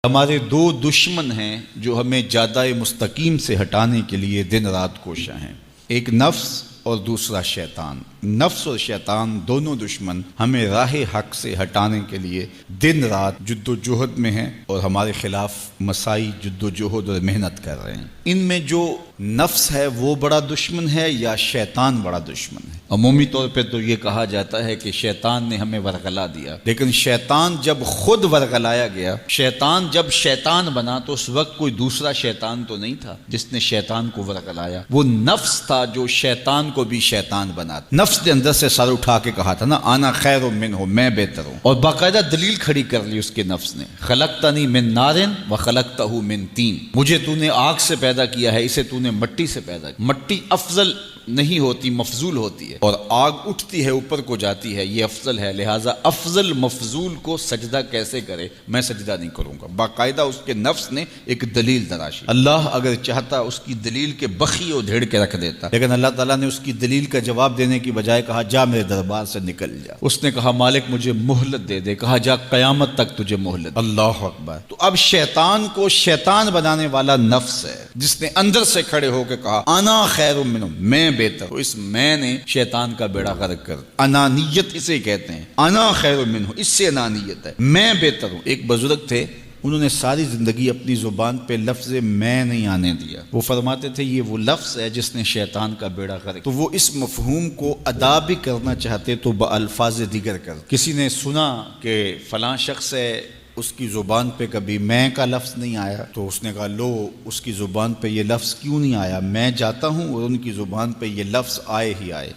ہمارے دو دشمن ہیں جو ہمیں جادہ مستقیم سے ہٹانے کے لیے دن رات کوشاں ہیں، ایک نفس اور دوسرا شیطان۔ نفس اور شیطان دونوں دشمن ہمیں راہ حق سے ہٹانے کے لیے دن رات جد و جہد میں ہیں اور ہمارے خلاف مساعی جد و جہد اور محنت کر رہے ہیں۔ ان میں جو نفس ہے وہ بڑا دشمن ہے یا شیطان بڑا دشمن ہے؟ عمومی طور پہ تو یہ کہا جاتا ہے کہ شیطان نے ہمیں ورغلا دیا، لیکن شیطان جب خود ورغلایا گیا، شیطان جب شیطان بنا تو اس وقت کوئی دوسرا شیطان تو نہیں تھا جس نے شیطان کو ورغلایا، وہ نفس تھا جو شیطان کو بھی شیطان بنا۔ نفس نے اندر سے سر اٹھا کے کہا تھا نا، آنا خیر منہ، میں بہتر ہوں، اور باقاعدہ دلیل کھڑی کر لی اس کے نفس نے، خلقتنی من نار وخلقتہ من طین، مجھے تو نے آگ سے پیدا کیا ہے، اسے تو نے مٹی سے پیدا کیا۔ مٹی افضل نہیں ہوتی، مفضول ہوتی ہے، اور آگ اٹھتی ہے اوپر کو جاتی ہے، یہ افضل ہے، لہٰذا افضل مفضول کو سجدہ کیسے کرے؟ میں سجدہ نہیں کروں گا۔ باقاعدہ اس کے نفس نے ایک دلیل تراشی۔ اللہ اگر چاہتا اس کی دلیل کے بخی اور دھیڑ کے رکھ دیتا، لیکن اللہ تعالیٰ نے اس کی دلیل کا جواب دینے کی بجائے کہا جا میرے دربار سے نکل جا۔ اس نے کہا مالک مجھے مہلت دے دے، کہا جا قیامت تک تجھے مہلت۔ اللہ اکبر۔ تو اب شیطان کو شیطان بنانے والا نفس ہے جس نے اندر سے کھڑے ہو کے کہا انا خیر منہ، میں بہتر ہوں۔ اس میں نے شیطان کا بیڑا غرق کر، انانیت اسے کہتے ہیں، انا خیر منہ، اس سے انانیت ہے، میں بہتر ہوں۔ ایک بزرگ تھے، انہوں نے ساری زندگی اپنی زبان پہ لفظ میں نہیں آنے دیا۔ وہ فرماتے تھے یہ وہ لفظ ہے جس نے شیطان کا بیڑا غرق۔ تو وہ اس مفہوم کو ادا بھی کرنا چاہتے تو بالفاظ دیگر کر۔ کسی نے سنا کہ فلاں شخص ہے، اس کی زبان پہ کبھی میں کا لفظ نہیں آیا، تو اس نے کہا لو اس کی زبان پہ یہ لفظ کیوں نہیں آیا؟ میں جاتا ہوں اور ان کی زبان پہ یہ لفظ آئے ہی آئے۔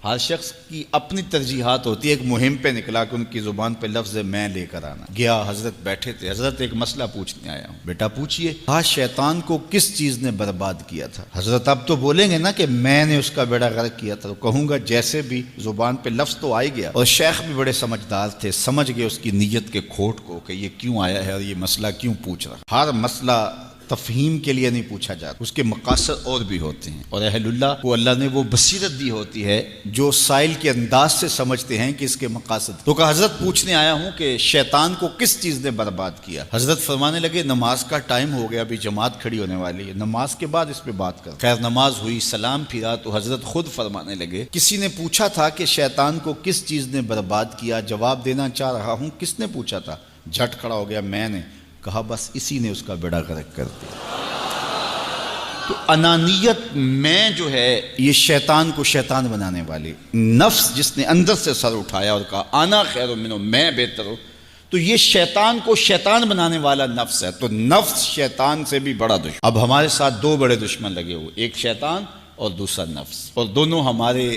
ہر شخص کی اپنی ترجیحات ہوتی ہے۔ ایک مہم پہ نکلا کہ ان کی زبان پہ لفظ میں لے کر آنا۔ گیا، حضرت بیٹھے تھے، حضرت ایک مسئلہ پوچھنے آیا ہوں۔ بیٹا پوچھئے۔ کہا شیطان کو کس چیز نے برباد کیا تھا؟ حضرت اب تو بولیں گے نا کہ میں نے اس کا بیڑا غرق کیا تھا، تو کہوں گا جیسے بھی زبان پہ لفظ تو آ گیا، اور شیخ بھی بڑے سمجھدار تھے، سمجھ گئے اس کی نیت کے کھوٹ کو کہ یہ کیوں آیا ہے اور یہ مسئلہ کیوں پوچھ رہا۔ ہر مسئلہ تفہیم کے لیے نہیں پوچھا جاتا، اس کے مقاصد اور بھی ہوتے ہیں، اور اہل اللہ کو اللہ نے وہ بصیرت دی ہوتی ہے جو سائل کے انداز سے سمجھتے ہیں کہ اس کے مقاصد۔ تو کہا حضرت پوچھنے آیا ہوں کہ شیطان کو کس چیز نے برباد کیا؟ حضرت فرمانے لگے نماز کا ٹائم ہو گیا، ابھی جماعت کھڑی ہونے والی ہے، نماز کے بعد اس پہ بات کر۔ خیر نماز ہوئی، سلام پھرا تو حضرت خود فرمانے لگے کسی نے پوچھا تھا کہ شیطان کو کس چیز نے برباد کیا؟ جواب دینا چاہ رہا ہوں کس نے پوچھا تھا؟ جھٹ کھڑا ہو گیا میں نے۔ کہا بس اسی نے اس کا بیڑا غرق کر دیا۔ تو انانیت میں جو ہے یہ شیطان کو شیطان بنانے والی، نفس جس نے اندر سے سر اٹھایا اور کہا آنا خیر منہ، میں بہتر ہوں، تو یہ شیطان کو شیطان بنانے والا نفس ہے۔ تو نفس شیطان سے بھی بڑا دشمن۔ اب ہمارے ساتھ دو بڑے دشمن لگے ہوئے، ایک شیطان اور دوسرا نفس، اور دونوں ہمارے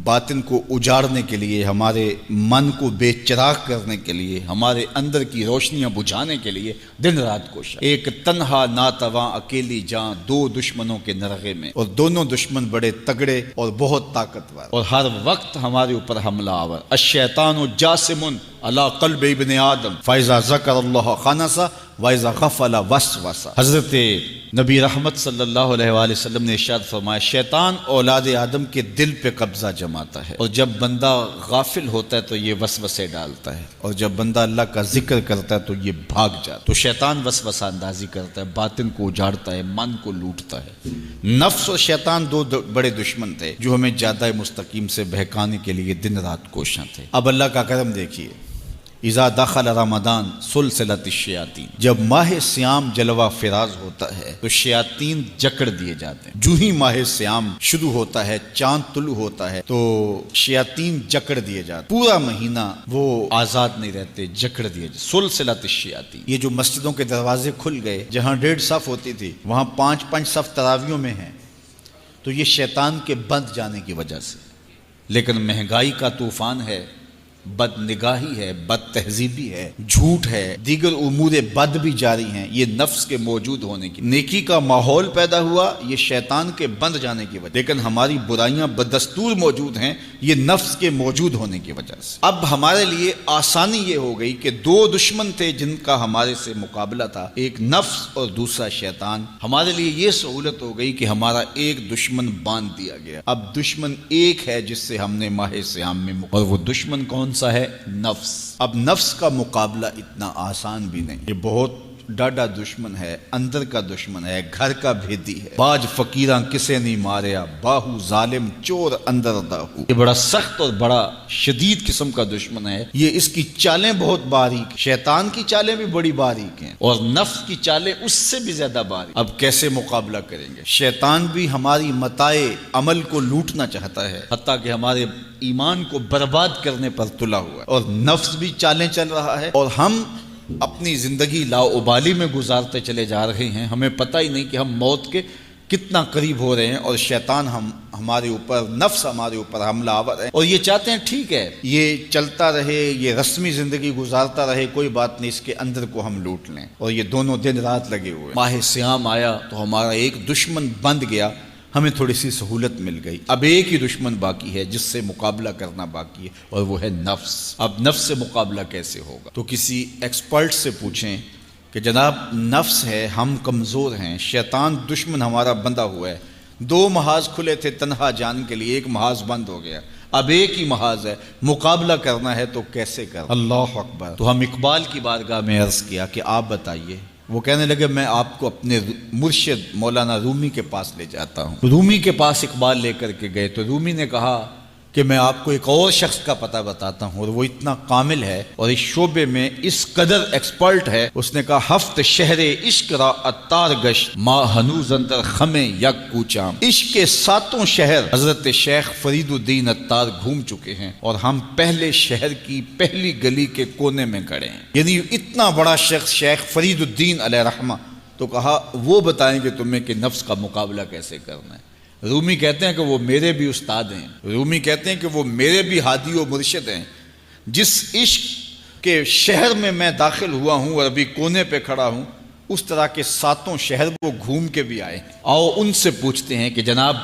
باطن کو اجاڑنے کے لیے، ہمارے من کو بے چراغ کرنے کے لیے، ہمارے اندر کی روشنیاں بجھانے کے لیے دن رات کوشاں۔ ایک تنہا ناتواں اکیلی جاں، دو دشمنوں کے نرغے میں، اور دونوں دشمن بڑے تگڑے اور بہت طاقتور، اور ہر وقت ہمارے اوپر حملہ آور۔ الشیطان جاسم علی قلب ابن آدم فاذا ذکر اللہ خنس واذا غفل وسوس۔ حضرت نبی رحمت صلی اللہ علیہ وآلہ وسلم نے ارشاد فرمایا شیطان اولاد آدم کے دل پہ قبضہ جماتا ہے، اور جب بندہ غافل ہوتا ہے تو یہ وسوسے ڈالتا ہے، اور جب بندہ اللہ کا ذکر کرتا ہے تو یہ بھاگ جاتا ہے۔ تو شیطان وسوسہ اندازی کرتا ہے، باطن کو اجاڑتا ہے، من کو لوٹتا ہے۔ نفس اور شیطان دو بڑے دشمن تھے جو ہمیں جادہ مستقیم سے بہکانے کے لیے دن رات کوشاں تھے۔ اب اللہ کا کرم دیکھیے، اذا دخل رمضان سلسلۃ الشیاطین، جب ماہ سیام جلوہ فراز ہوتا ہے تو شیاطین جکڑ دیے جاتے ہیں۔ جو ہی ماہ سیام شروع ہوتا ہے، چاند طلوع ہوتا ہے تو شیاطین جکڑ دیے جاتے ہیں، پورا مہینہ وہ آزاد نہیں رہتے، جکڑ دیے جاتے۔ سلسلۃ الشیاطین، یہ جو مسجدوں کے دروازے کھل گئے، جہاں 1.5 صف ہوتی تھی وہاں 5 صف تراویحوں میں ہیں، تو یہ شیطان کے بند جانے کی وجہ سے۔ لیکن مہنگائی کا طوفان ہے، بد نگاہی ہے، بد تہذیبی ہے، جھوٹ ہے، دیگر امور بد بھی جاری ہیں، یہ نفس کے موجود ہونے کی۔ نیکی کا ماحول پیدا ہوا یہ شیطان کے بند جانے کی وجہ، لیکن ہماری برائیاں بدستور موجود ہیں یہ نفس کے موجود ہونے کی وجہ سے۔ اب ہمارے لیے آسانی یہ ہو گئی کہ دو دشمن تھے جن کا ہمارے سے مقابلہ تھا، ایک نفس اور دوسرا شیطان۔ ہمارے لیے یہ سہولت ہو گئی کہ ہمارا ایک دشمن باندھ دیا گیا، اب دشمن ایک ہے جس سے ہم نے ماہ سیام میں اور وہ دشمن کون سا ہے؟ نفس۔ اب نفس کا مقابلہ اتنا آسان بھی نہیں، یہ بہت ڈاڈا دشمن ہے، اندر کا دشمن ہے، گھر کا بھیدی ہے۔ باج فقیراں کسے نہیں ماریا، باہو ظالم چور اندر داہو۔ یہ بڑا سخت اور بڑا شدید قسم کا دشمن ہے۔ یہ اس کی چالیں بہت باریک، شیطان کی چالیں بھی بڑی باریک ہیں اور نفس کی چالیں اس سے بھی زیادہ باریک۔ اب کیسے مقابلہ کریں گے؟ شیطان بھی ہماری متاع عمل کو لوٹنا چاہتا ہے، حتیٰ کہ ہمارے ایمان کو برباد کرنے پر تلا ہوا ہے، اور نفس بھی چالیں چل رہا ہے، اور ہم اپنی زندگی لاؤبالی میں گزارتے چلے جا رہے ہیں۔ ہمیں پتہ ہی نہیں کہ ہم موت کے کتنا قریب ہو رہے ہیں، اور شیطان ہمارے اوپر، نفس ہمارے اوپر حملہ آور ہے، اور یہ چاہتے ہیں ٹھیک ہے یہ چلتا رہے، یہ رسمی زندگی گزارتا رہے، کوئی بات نہیں، اس کے اندر کو ہم لوٹ لیں، اور یہ دونوں دن رات لگے ہوئے۔ ماہ سیام آیا تو ہمارا ایک دشمن بند گیا، ہمیں تھوڑی سی سہولت مل گئی۔ اب ایک ہی دشمن باقی ہے جس سے مقابلہ کرنا باقی ہے، اور وہ ہے نفس۔ اب نفس سے مقابلہ کیسے ہوگا؟ تو کسی ایکسپرٹ سے پوچھیں کہ جناب نفس ہے، ہم کمزور ہیں، شیطان دشمن ہمارا بندہ ہوا ہے، 2 محاذ کھلے تھے تنہا جان کے لیے، ایک محاذ بند ہو گیا، اب ایک ہی محاذ ہے، مقابلہ کرنا ہے تو کیسے کرنا؟ اللہ اکبر۔ تو ہم اقبال کی بارگاہ میں عرض کیا کہ آپ بتائیے۔ وہ کہنے لگے میں آپ کو اپنے مرشد مولانا رومی کے پاس لے جاتا ہوں۔ رومی کے پاس اقبال لے کر کے گئے تو رومی نے کہا کہ میں آپ کو ایک اور شخص کا پتہ بتاتا ہوں، اور وہ اتنا کامل ہے اور اس شعبے میں اس قدر ایکسپرٹ ہے۔ اس نے کہا ہفت شہر عشق را اتار گشت ما ہنوز اندر خمیں یک کوچام۔ عشق کے 7 شہر حضرت شیخ فرید الدین اتار گھوم چکے ہیں، اور ہم پہلے شہر کی پہلی گلی کے کونے میں کھڑے ہیں۔ یعنی اتنا بڑا شخص شیخ فرید الدین علیہ رحمہ، تو کہا وہ بتائیں گے تمہیں کہ نفس کا مقابلہ کیسے کرنا ہے۔ رومی کہتے ہیں کہ وہ میرے بھی استاد ہیں، رومی کہتے ہیں کہ وہ میرے بھی ہادی و مرشد ہیں۔ جس عشق کے شہر میں میں داخل ہوا ہوں اور ابھی کونے پہ کھڑا ہوں، اس طرح کے 7 شہر وہ گھوم کے بھی آئے ہیں۔ آؤ ان سے پوچھتے ہیں کہ جناب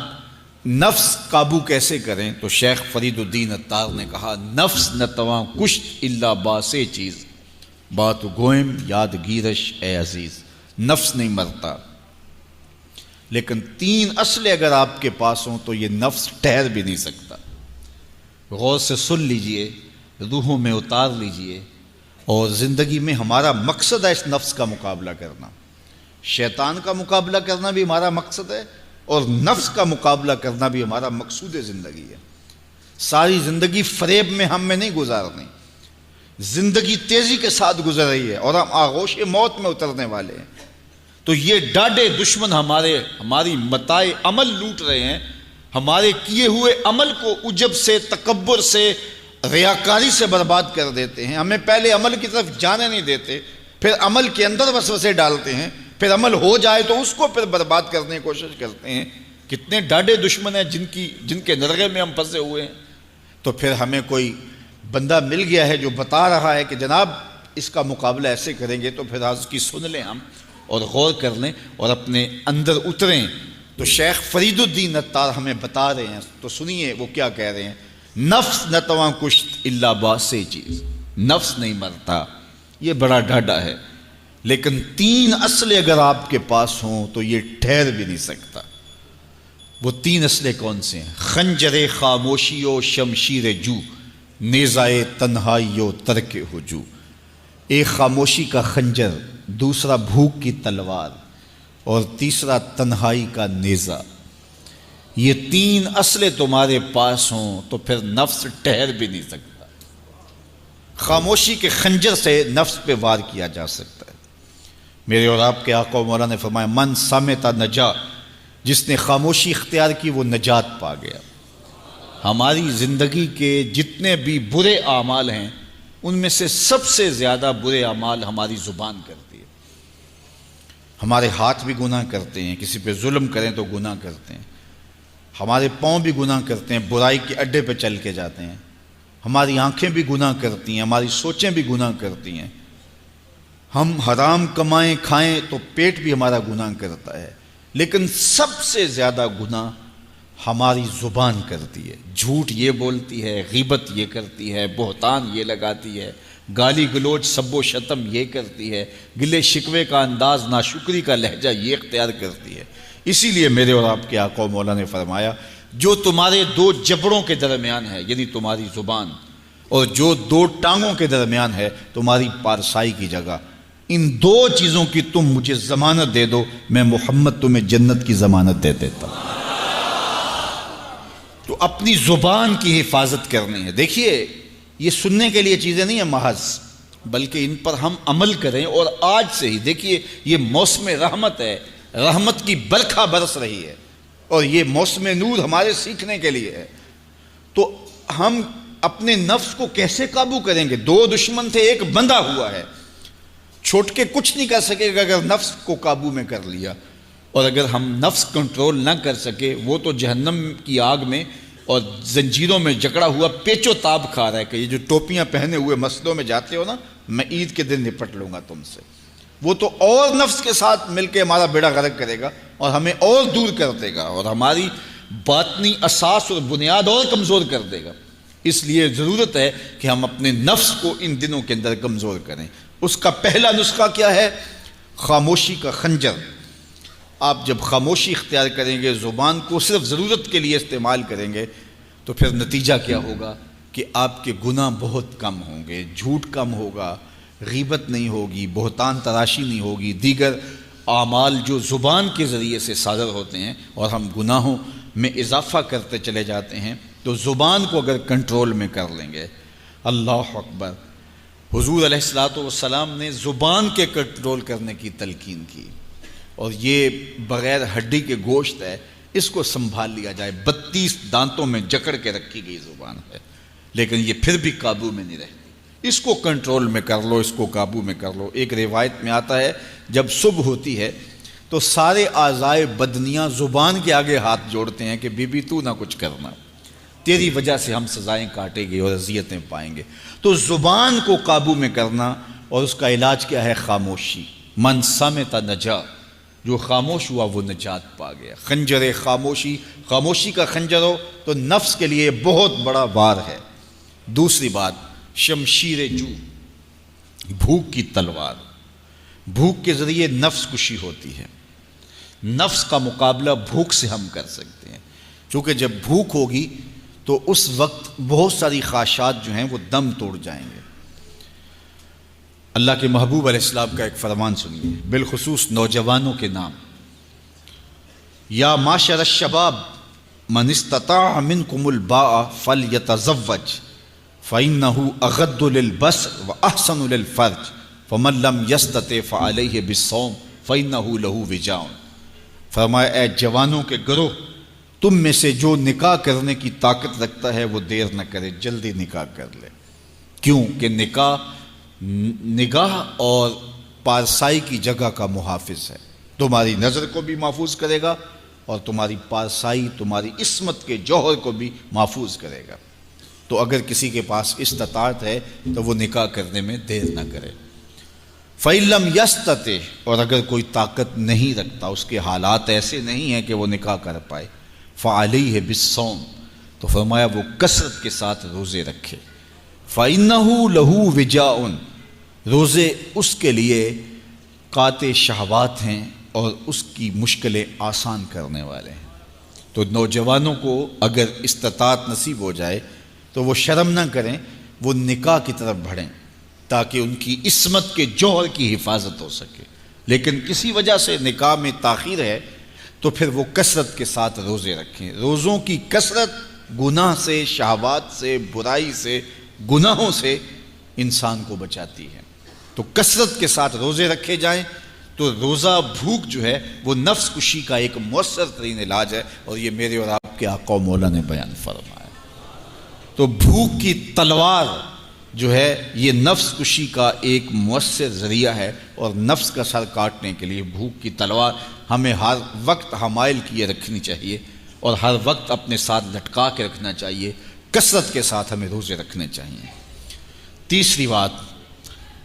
نفس قابو کیسے کریں؟ تو شیخ فرید الدین اتار نے کہا نفس نتواں کشت الا باسے چیز بات گوئم یاد گیرش اے عزیز۔ نفس نہیں مرتا، لیکن 3 اسلحے اگر آپ کے پاس ہوں تو یہ نفس ٹھہر بھی نہیں سکتا۔ غور سے سن لیجئے، روحوں میں اتار لیجئے، اور زندگی میں ہمارا مقصد ہے اس نفس کا مقابلہ کرنا۔ شیطان کا مقابلہ کرنا بھی ہمارا مقصد ہے، اور نفس کا مقابلہ کرنا بھی ہمارا مقصود زندگی ہے۔ ساری زندگی فریب میں ہم میں نہیں گزارنی، زندگی تیزی کے ساتھ گزر رہی ہے اور ہم آغوش موت میں اترنے والے ہیں۔ تو یہ ڈاڈے دشمن ہماری متاع عمل لوٹ رہے ہیں، ہمارے کیے ہوئے عمل کو عجب سے، تکبر سے، ریاکاری سے برباد کر دیتے ہیں۔ ہمیں پہلے عمل کی طرف جانے نہیں دیتے، پھر عمل کے اندر وسوسے ڈالتے ہیں، پھر عمل ہو جائے تو اس کو پھر برباد کرنے کی کوشش کرتے ہیں۔ کتنے ڈاڈے دشمن ہیں جن کے نرغے میں ہم پھنسے ہوئے ہیں۔ تو پھر ہمیں کوئی بندہ مل گیا ہے جو بتا رہا ہے کہ جناب اس کا مقابلہ ایسے کریں گے، تو پھر آج کی سن لیں ہم اور غور کر لیں اور اپنے اندر اتریں۔ تو شیخ فرید الدین اتار ہمیں بتا رہے ہیں، تو سنیے وہ کیا کہہ رہے ہیں۔ نفس نتواں کشت الا باسے چیز، نفس نہیں مرتا، یہ بڑا ڈاڈا ہے، لیکن 3 اسلحے اگر آپ کے پاس ہوں تو یہ ٹھہر بھی نہیں سکتا۔ وہ 3 اسلحے کون سے ہیں؟ خنجر خاموشی و شمشیر جو، نیزائے تنہائی و ترک ہجو۔ ایک خاموشی کا خنجر، دوسرا بھوک کی تلوار، اور تیسرا تنہائی کا نیزہ۔ یہ 3 اسلحے تمہارے پاس ہوں تو پھر نفس ٹھہر بھی نہیں سکتا۔ خاموشی کے خنجر سے نفس پہ وار کیا جا سکتا ہے۔ میرے اور آپ کے آقا و مولا نے فرمایا من صامت نجا، جس نے خاموشی اختیار کی وہ نجات پا گیا۔ ہماری زندگی کے جتنے بھی برے اعمال ہیں ان میں سے سب سے زیادہ برے اعمال ہماری زبان کرتی ہے۔ ہمارے ہاتھ بھی گناہ کرتے ہیں، کسی پہ ظلم کریں تو گناہ کرتے ہیں، ہمارے پاؤں بھی گناہ کرتے ہیں، برائی کے اڈے پہ چل کے جاتے ہیں، ہماری آنکھیں بھی گناہ کرتی ہیں، ہماری سوچیں بھی گناہ کرتی ہیں، ہم حرام کمائیں کھائیں تو پیٹ بھی ہمارا گناہ کرتا ہے، لیکن سب سے زیادہ گناہ ہماری زبان کرتی ہے۔ جھوٹ یہ بولتی ہے، غیبت یہ کرتی ہے، بہتان یہ لگاتی ہے، گالی گلوچ سب و شتم یہ کرتی ہے، گلے شکوے کا انداز، ناشکری کا لہجہ یہ اختیار کرتی ہے۔ اسی لیے میرے اور آپ کے آقا و مولا نے فرمایا جو تمہارے 2 جبڑوں کے درمیان ہے، یعنی تمہاری زبان، اور جو دو ٹانگوں کے درمیان ہے تمہاری پارسائی کی جگہ، ان دو چیزوں کی تم مجھے ضمانت دے دو، میں محمد تمہیں جنت کی ضمانت دے دیتا ہوں۔ تو اپنی زبان کی حفاظت کرنی ہے۔ دیکھیے یہ سننے کے لیے چیزیں نہیں ہیں محض، بلکہ ان پر ہم عمل کریں، اور آج سے ہی دیکھیے یہ موسم رحمت ہے، رحمت کی برکھا برس رہی ہے، اور یہ موسم نور ہمارے سیکھنے کے لیے ہے۔ تو ہم اپنے نفس کو کیسے قابو کریں گے؟ دو دشمن تھے، ایک بندھا ہوا ہے، چھوٹ کے کچھ نہیں کر سکے گا اگر نفس کو قابو میں کر لیا۔ اور اگر ہم نفس کنٹرول نہ کر سکے، وہ تو جہنم کی آگ میں اور زنجیروں میں جکڑا ہوا پیچو تاب کھا رہا ہے کہ یہ جو ٹوپیاں پہنے ہوئے مسجدوں میں جاتے ہو نا، میں عید کے دن نپٹ لوں گا تم سے، وہ تو اور نفس کے ساتھ مل کے ہمارا بیڑا غرق کرے گا اور ہمیں اور دور کر دے گا، اور ہماری باطنی اساس اور بنیاد اور کمزور کر دے گا۔ اس لیے ضرورت ہے کہ ہم اپنے نفس کو ان دنوں کے اندر کمزور کریں۔ اس کا پہلا نسخہ کیا ہے؟ خاموشی کا خنجر۔ آپ جب خاموشی اختیار کریں گے، زبان کو صرف ضرورت کے لیے استعمال کریں گے، تو پھر نتیجہ کیا ہوگا کہ آپ کے گناہ بہت کم ہوں گے، جھوٹ کم ہوگا، غیبت نہیں ہوگی، بہتان تراشی نہیں ہوگی، دیگر اعمال جو زبان کے ذریعے سے صادر ہوتے ہیں اور ہم گناہوں میں اضافہ کرتے چلے جاتے ہیں، تو زبان کو اگر کنٹرول میں کر لیں گے۔ اللہ اکبر۔ حضور علیہ الصلوۃ والسلام نے زبان کے کنٹرول کرنے کی تلقین کی، اور یہ بغیر ہڈی کے گوشت ہے، اس کو سنبھال لیا جائے۔ 32 دانتوں میں جکڑ کے رکھی گئی زبان ہے، لیکن یہ پھر بھی قابو میں نہیں رہتی۔ اس کو کنٹرول میں کر لو، اس کو قابو میں کر لو۔ ایک روایت میں آتا ہے جب صبح ہوتی ہے تو سارے اعضائے بدنیاں زبان کے آگے ہاتھ جوڑتے ہیں کہ بی بی تو نہ کچھ کرنا، تیری وجہ سے ہم سزائیں کاٹیں گے اور اذیتیں پائیں گے۔ تو زبان کو قابو میں کرنا، اور اس کا علاج کیا ہے؟ خاموشی۔ من صمت نجا، جو خاموش ہوا وہ نجات پا گیا۔ خنجر خاموشی، خاموشی کا خنجر ہو تو نفس کے لیے بہت بڑا وار ہے۔ دوسری بات، شمشیر جو، بھوک کی تلوار۔ بھوک کے ذریعے نفس کشی ہوتی ہے۔ نفس کا مقابلہ بھوک سے ہم کر سکتے ہیں، چونکہ جب بھوک ہوگی تو اس وقت بہت ساری خواہشات جو ہیں وہ دم توڑ جائیں گے۔ اللہ کے محبوب علیہ السلام کا ایک فرمان سنیے، بالخصوص نوجوانوں کے نام۔ یا معاشر الشباب من استطاع منکم الباء فلیتزوج فإنہ اغض للبصر واحسن للفرج فمن لم یستطع فعلیہ بالصوم فإنہ لہ وجاء۔ فرمایا اے جوانوں کے گروہ، تم میں سے جو نکاح کرنے کی طاقت رکھتا ہے وہ دیر نہ کرے، جلدی نکاح کر لے۔ کیوں کہ نکاح نگاہ اور پارسائی کی جگہ کا محافظ ہے، تمہاری نظر کو بھی محفوظ کرے گا اور تمہاری پارسائی، تمہاری عصمت کے جوہر کو بھی محفوظ کرے گا۔ تو اگر کسی کے پاس استطاعت ہے تو وہ نکاح کرنے میں دیر نہ کرے۔ فَإِن لَمْ يَسْتَطِعْ، اور اگر کوئی طاقت نہیں رکھتا، اس کے حالات ایسے نہیں ہیں کہ وہ نکاح کر پائے، فَعَلَيْهِ بِالصَّوْمِ، تو فرمایا وہ کثرت کے ساتھ روزے رکھے۔ فَإِنَّهُ لَهُ وِجَاءٌ، روزے اس کے لیے قاطع شہوات ہیں اور اس کی مشکلیں آسان کرنے والے ہیں۔ تو نوجوانوں کو اگر استطاعت نصیب ہو جائے تو وہ شرم نہ کریں، وہ نکاح کی طرف بڑھیں تاکہ ان کی عصمت کے جوہر کی حفاظت ہو سکے۔ لیکن کسی وجہ سے نکاح میں تاخیر ہے تو پھر وہ کثرت کے ساتھ روزے رکھیں۔ روزوں کی کثرت گناہ سے، شہوات سے، برائی سے، گناہوں سے انسان کو بچاتی ہے۔ تو کثرت کے ساتھ روزے رکھے جائیں۔ تو روزہ بھوک جو ہے وہ نفس کشی کا ایک مؤثر ترین علاج ہے، اور یہ میرے اور آپ کے آقا و مولا نے بیان فرمایا۔ تو بھوک کی تلوار جو ہے یہ نفس کشی کا ایک مؤثر ذریعہ ہے، اور نفس کا سر کاٹنے کے لیے بھوک کی تلوار ہمیں ہر وقت حمائل کیے رکھنی چاہیے، اور ہر وقت اپنے ساتھ لٹکا کے رکھنا چاہیے۔ کثرت کے ساتھ ہمیں روزے رکھنے چاہیے۔ تیسری بات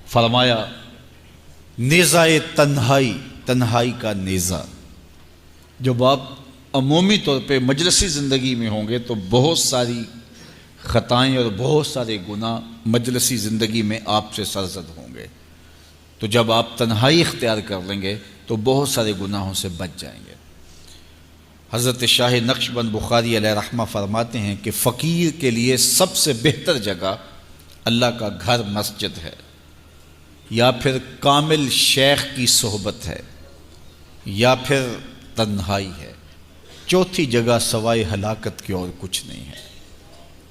فرمایا نیزہ تنہائی، تنہائی کا نیزہ۔ جب آپ عمومی طور پہ مجلسی زندگی میں ہوں گے تو بہت ساری خطائیں اور بہت سارے گناہ مجلسی زندگی میں آپ سے سرزد ہوں گے، تو جب آپ تنہائی اختیار کر لیں گے تو بہت سارے گناہوں سے بچ جائیں گے۔ حضرت شاہ نقشبند بخاری علیہ رحمہ فرماتے ہیں کہ فقیر کے لیے سب سے بہتر جگہ اللہ کا گھر مسجد ہے، یا پھر کامل شیخ کی صحبت ہے، یا پھر تنہائی ہے۔ چوتھی جگہ سوائے ہلاکت کی اور کچھ نہیں ہے۔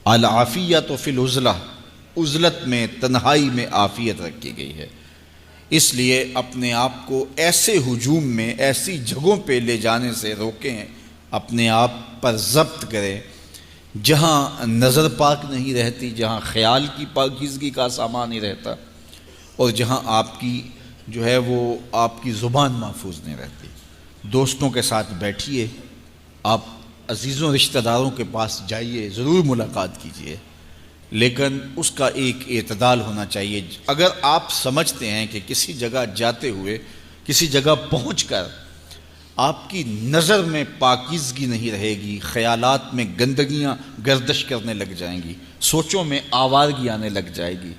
العافیۃ فی العزلہ، عزلت میں، تنہائی میں عافیت رکھی گئی ہے۔ اس لیے اپنے آپ کو ایسے ہجوم میں، ایسی جگہوں پہ لے جانے سے روکیں، اپنے آپ پر ضبط کریں جہاں نظر پاک نہیں رہتی، جہاں خیال کی پاکیزگی کا سامان نہیں رہتا، اور جہاں آپ کی جو ہے وہ آپ کی زبان محفوظ نہیں رہتی۔ دوستوں کے ساتھ بیٹھیے، آپ عزیزوں رشتہ داروں کے پاس جائیے، ضرور ملاقات کیجیے، لیکن اس کا ایک اعتدال ہونا چاہیے۔ اگر آپ سمجھتے ہیں کہ کسی جگہ جاتے ہوئے، کسی جگہ پہنچ کر آپ کی نظر میں پاکیزگی نہیں رہے گی، خیالات میں گندگیاں گردش کرنے لگ جائیں گی، سوچوں میں آوارگی آنے لگ جائے گی،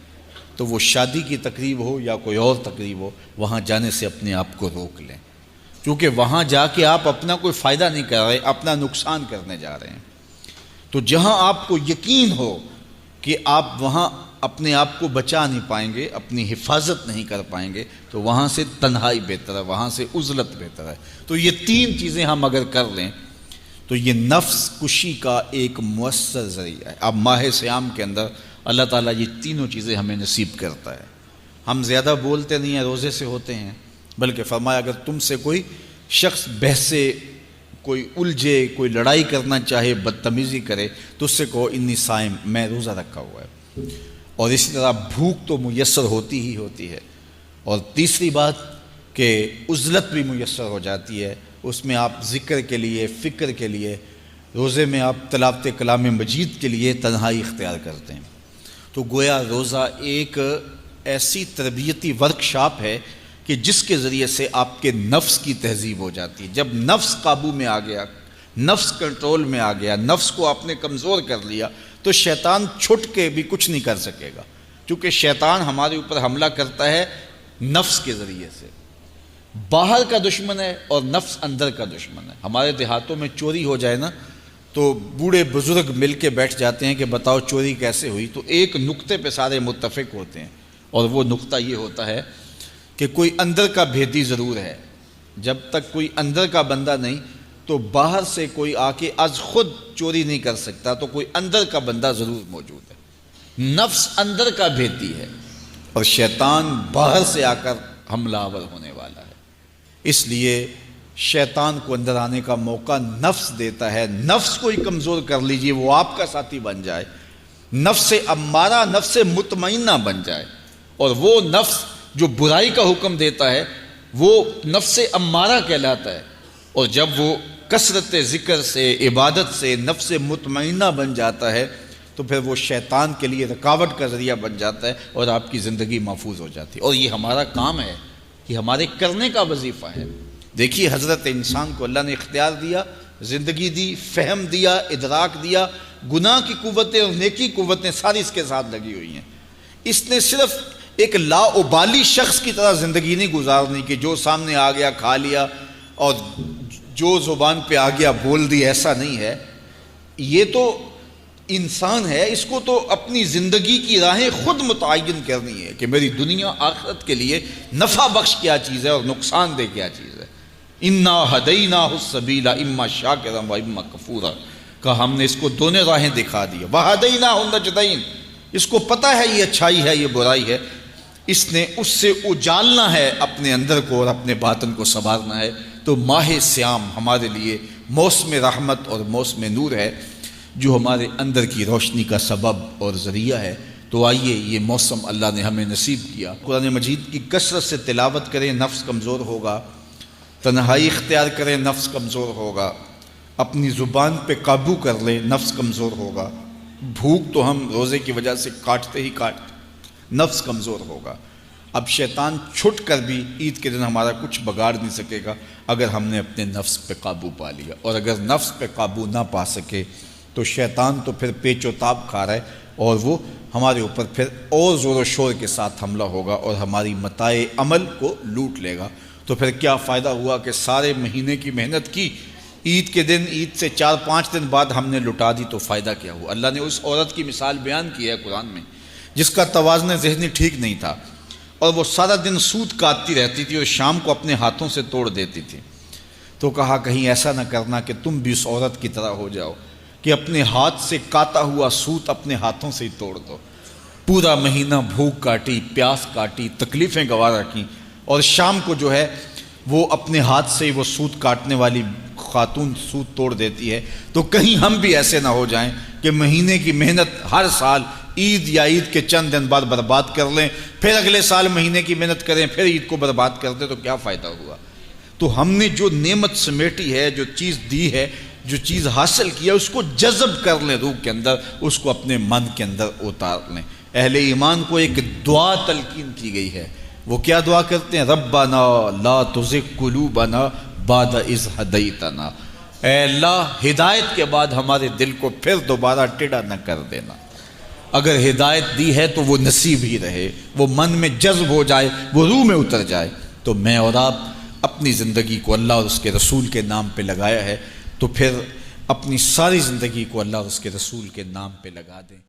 تو وہ شادی کی تقریب ہو یا کوئی اور تقریب ہو، وہاں جانے سے اپنے آپ کو روک لیں، کیونکہ وہاں جا کے آپ اپنا کوئی فائدہ نہیں کر رہے، اپنا نقصان کرنے جا رہے ہیں۔ تو جہاں آپ کو یقین ہو کہ آپ وہاں اپنے آپ کو بچا نہیں پائیں گے، اپنی حفاظت نہیں کر پائیں گے، تو وہاں سے تنہائی بہتر ہے، وہاں سے عزلت بہتر ہے۔ تو یہ تین چیزیں ہم اگر کر لیں تو یہ نفس کشی کا ایک مؤثر ذریعہ ہے۔ اب ماہ صیام کے اندر اللہ تعالیٰ یہ تینوں چیزیں ہمیں نصیب کرتا ہے۔ ہم زیادہ بولتے نہیں ہیں، روزے سے ہوتے ہیں، بلکہ فرمایا اگر تم سے کوئی شخص بحثے، کوئی الجھے، کوئی لڑائی کرنا چاہے، بدتمیزی کرے، تو اس سے کہو انی صائم، میں روزہ رکھا ہوا ہے۔ اور اسی طرح بھوک تو میسر ہوتی ہی ہوتی ہے۔ اور تیسری بات کہ عزلت بھی میسر ہو جاتی ہے، اس میں آپ ذکر کے لیے، فکر کے لیے، روزے میں آپ تلاوت کلام مجید کے لیے تنہائی اختیار کرتے ہیں۔ تو گویا روزہ ایک ایسی تربیتی ورکشاپ ہے کہ جس کے ذریعے سے آپ کے نفس کی تہذیب ہو جاتی ہے۔ جب نفس قابو میں آ گیا، نفس کنٹرول میں آ گیا، نفس کو آپ نے کمزور کر لیا، تو شیطان چھٹ کے بھی کچھ نہیں کر سکے گا، کیونکہ شیطان ہمارے اوپر حملہ کرتا ہے نفس کے ذریعے سے۔ باہر کا دشمن ہے اور نفس اندر کا دشمن ہے۔ ہمارے دیہاتوں میں چوری ہو جائے نا تو بوڑھے بزرگ مل کے بیٹھ جاتے ہیں کہ بتاؤ چوری کیسے ہوئی، تو ایک نقطے پہ سارے متفق ہوتے ہیں، اور وہ نقطہ یہ ہوتا ہے کہ کوئی اندر کا بھیدی ضرور ہے۔ جب تک کوئی اندر کا بندہ نہیں تو باہر سے کوئی آ کے از خود چوری نہیں کر سکتا، تو کوئی اندر کا بندہ ضرور موجود ہے۔ نفس اندر کا بھیدی ہے اور شیطان باہر سے آ کر حملہ آور ہونے والا ہے۔ اس لیے شیطان کو اندر آنے کا موقع نفس دیتا ہے۔ نفس کو ہی کمزور کر لیجئے، وہ آپ کا ساتھی بن جائے، نفس امارہ، نفس مطمئنہ بن جائے، اور وہ نفس جو برائی کا حکم دیتا ہے وہ نفس امارہ کہلاتا ہے، اور جب وہ کثرت ذکر سے، عبادت سے نفس مطمئنہ بن جاتا ہے تو پھر وہ شیطان کے لیے رکاوٹ کا ذریعہ بن جاتا ہے اور آپ کی زندگی محفوظ ہو جاتی ہے۔ اور یہ ہمارا کام ہے، یہ ہمارے کرنے کا وظیفہ ہے۔ دیکھیے حضرت انسان کو اللہ نے اختیار دیا، زندگی دی، فہم دیا، ادراک دیا، گناہ کی قوتیں اور نیکی قوتیں ساری اس کے ساتھ لگی ہوئی ہیں۔ اس نے صرف ایک لا ابالی شخص کی طرح زندگی نہیں گزارنی کہ جو سامنے آ گیا کھا لیا اور جو زبان پہ آ گیا بول دی، ایسا نہیں ہے۔ یہ تو انسان ہے، اس کو تو اپنی زندگی کی راہیں خود متعین کرنی ہے کہ میری دنیا آخرت کے لیے نفع بخش کیا چیز ہے اور نقصان دہ کیا چیز ہے۔ انا ہدیناہ السبیل اما شاکرا و اما کفورا، کہ ہم نے اس کو دونوں راہیں دکھا دی، وہدیناہ النجدین، اس کو پتہ ہے یہ اچھائی ہے یہ برائی ہے، اس نے اس سے اجالنا ہے اپنے اندر کو اور اپنے باطن کو سنوارنا ہے۔ تو ماہ صیام ہمارے لیے موسم رحمت اور موسم نور ہے جو ہمارے اندر کی روشنی کا سبب اور ذریعہ ہے۔ تو آئیے یہ موسم اللہ نے ہمیں نصیب کیا، قرآن مجید کی کثرت سے تلاوت کریں، نفس کمزور ہوگا، تنہائی اختیار کریں، نفس کمزور ہوگا، اپنی زبان پہ قابو کر لیں، نفس کمزور ہوگا، بھوک تو ہم روزے کی وجہ سے کاٹتے ہی کاٹتے، نفس کمزور ہوگا۔ اب شیطان چھٹ کر بھی عید کے دن ہمارا کچھ بگاڑ نہیں سکے گا اگر ہم نے اپنے نفس پہ قابو پا لیا، اور اگر نفس پہ قابو نہ پا سکے تو شیطان تو پھر پیچ و تاب کھا رہا ہے، اور وہ ہمارے اوپر پھر اور زور و شور کے ساتھ حملہ ہوگا اور ہماری متاع عمل کو لوٹ لے گا۔ تو پھر کیا فائدہ ہوا کہ سارے مہینے کی محنت کی، عید کے دن، عید سے 4-5 دن بعد ہم نے لٹا دی، تو فائدہ کیا ہوا؟ اللہ نے اس عورت کی مثال بیان کی ہے قرآن میں جس کا توازن ذہنی ٹھیک نہیں تھا، اور وہ سارا دن سوت کاٹتی رہتی تھی اور شام کو اپنے ہاتھوں سے توڑ دیتی تھی۔ تو کہا کہیں ایسا نہ کرنا کہ تم بھی اس عورت کی طرح ہو جاؤ کہ اپنے ہاتھ سے کاتا ہوا سوت اپنے ہاتھوں سے ہی توڑ دو۔ پورا مہینہ بھوک کاٹی، پیاس کاٹی، تکلیفیں گوارا کی، اور شام کو جو ہے وہ اپنے ہاتھ سے ہی وہ سوت کاٹنے والی خاتون سوت توڑ دیتی ہے۔ تو کہیں ہم بھی ایسے نہ ہو جائیں کہ مہینے کی محنت ہر سال عید یا عید کے چند دن بعد برباد کر لیں، پھر اگلے سال مہینے کی محنت کریں، پھر عید کو برباد کر دیں، تو کیا فائدہ ہوا؟ تو ہم نے جو نعمت سمیٹی ہے، جو چیز دی ہے، جو چیز حاصل کیا، اس کو جذب کر لیں روح کے اندر، اس کو اپنے من کے اندر اتار لیں۔ اہل ایمان کو ایک دعا تلقین کی گئی ہے، وہ کیا دعا کرتے ہیں؟ ربنا لا تزغ قلوبنا بعد اذ ہدیتنا، اے اللہ ہدایت کے بعد ہمارے دل کو پھر دوبارہ ٹیڑھا نہ کر دینا۔ اگر ہدایت دی ہے تو وہ نصیب ہی رہے، وہ من میں جذب ہو جائے، وہ روح میں اتر جائے۔ تو میں اور آپ اپنی زندگی کو اللہ اور اس کے رسول کے نام پہ لگایا ہے، تو پھر اپنی ساری زندگی کو اللہ اور اس کے رسول کے نام پہ لگا دیں۔